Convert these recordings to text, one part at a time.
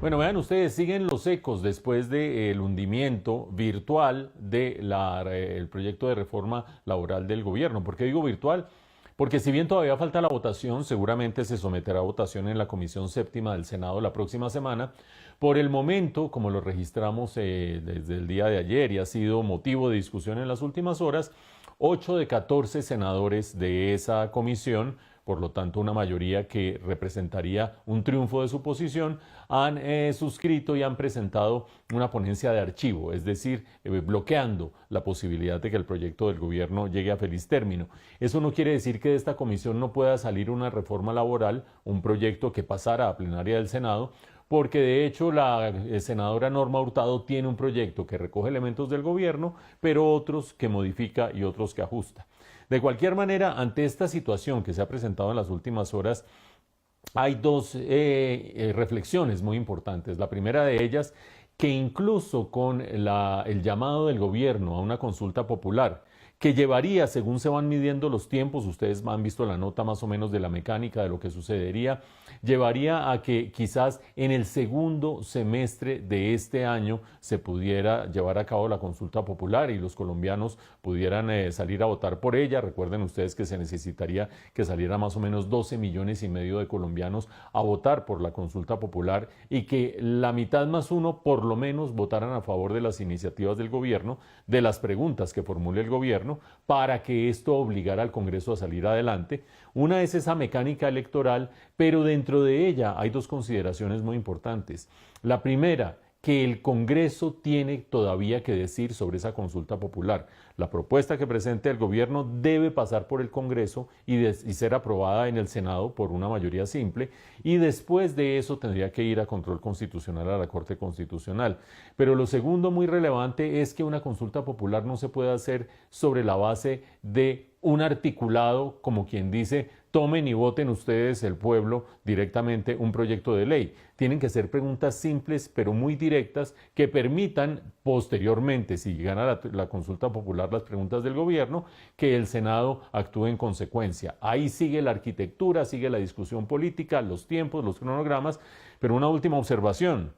Bueno, vean ustedes, siguen los ecos después del hundimiento virtual del proyecto de reforma laboral del gobierno. ¿Por qué digo virtual? Porque si bien todavía falta la votación, seguramente se someterá a votación en la Comisión Séptima del Senado la próxima semana. Por el momento, como lo registramos desde el día de ayer y ha sido motivo de discusión en las últimas horas, 8 de 14 senadores de esa comisión, por lo tanto una mayoría que representaría un triunfo de su posición, han suscrito y han presentado una ponencia de archivo, es decir, bloqueando la posibilidad de que el proyecto del gobierno llegue a feliz término. Eso no quiere decir que de esta comisión no pueda salir una reforma laboral, un proyecto que pasara a plenaria del Senado, porque de hecho la senadora Norma Hurtado tiene un proyecto que recoge elementos del gobierno, pero otros que modifica y otros que ajusta. De cualquier manera, ante esta situación que se ha presentado en las últimas horas, hay dos reflexiones muy importantes. La primera de ellas, que incluso con el llamado del gobierno a una consulta popular, que llevaría, según se van midiendo los tiempos, ustedes han visto la nota más o menos de la mecánica de lo que sucedería, llevaría a que quizás en el segundo semestre de este año se pudiera llevar a cabo la consulta popular y los colombianos pudieran salir a votar por ella. Recuerden ustedes que se necesitaría que saliera más o menos 12,5 millones de colombianos a votar por la consulta popular y que la mitad más uno por lo menos votaran a favor de las iniciativas del gobierno, de las preguntas que formule el gobierno, para que esto obligara al Congreso a salir adelante. Una es esa mecánica electoral, pero dentro de ella hay dos consideraciones muy importantes. La primera, que el Congreso tiene todavía que decir sobre esa consulta popular. La propuesta que presente el gobierno debe pasar por el Congreso y ser aprobada en el Senado por una mayoría simple, y después de eso tendría que ir a control constitucional a la Corte Constitucional. Pero lo segundo muy relevante es que una consulta popular no se puede hacer sobre la base de un articulado, como quien dice, tomen y voten ustedes, el pueblo, directamente un proyecto de ley. Tienen que ser preguntas simples, pero muy directas, que permitan posteriormente, si gana la consulta popular las preguntas del gobierno, que el Senado actúe en consecuencia. Ahí sigue la arquitectura, sigue la discusión política, los tiempos, los cronogramas, pero una última observación.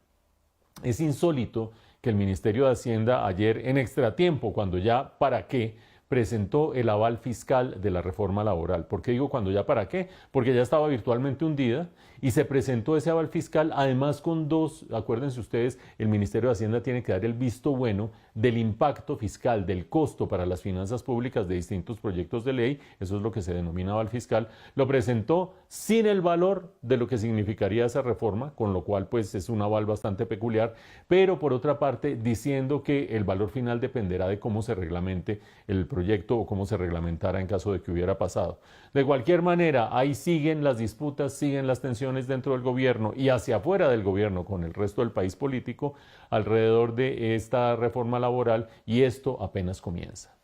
Es insólito que el Ministerio de Hacienda ayer, en extratiempo, cuando ya para qué, presentó el aval fiscal de la reforma laboral. ¿Por qué digo cuando ya para qué? Porque ya estaba virtualmente hundida y se presentó ese aval fiscal, además con dos, acuérdense ustedes, el Ministerio de Hacienda tiene que dar el visto bueno del impacto fiscal, del costo para las finanzas públicas de distintos proyectos de ley, eso es lo que se denomina aval fiscal, lo presentó sin el valor de lo que significaría esa reforma, con lo cual pues es un aval bastante peculiar, pero por otra parte diciendo que el valor final dependerá de cómo se reglamente el proyecto o cómo se reglamentara en caso de que hubiera pasado. De cualquier manera, ahí siguen las disputas, siguen las tensiones dentro del gobierno y hacia afuera del gobierno con el resto del país político alrededor de esta reforma laboral, y esto apenas comienza.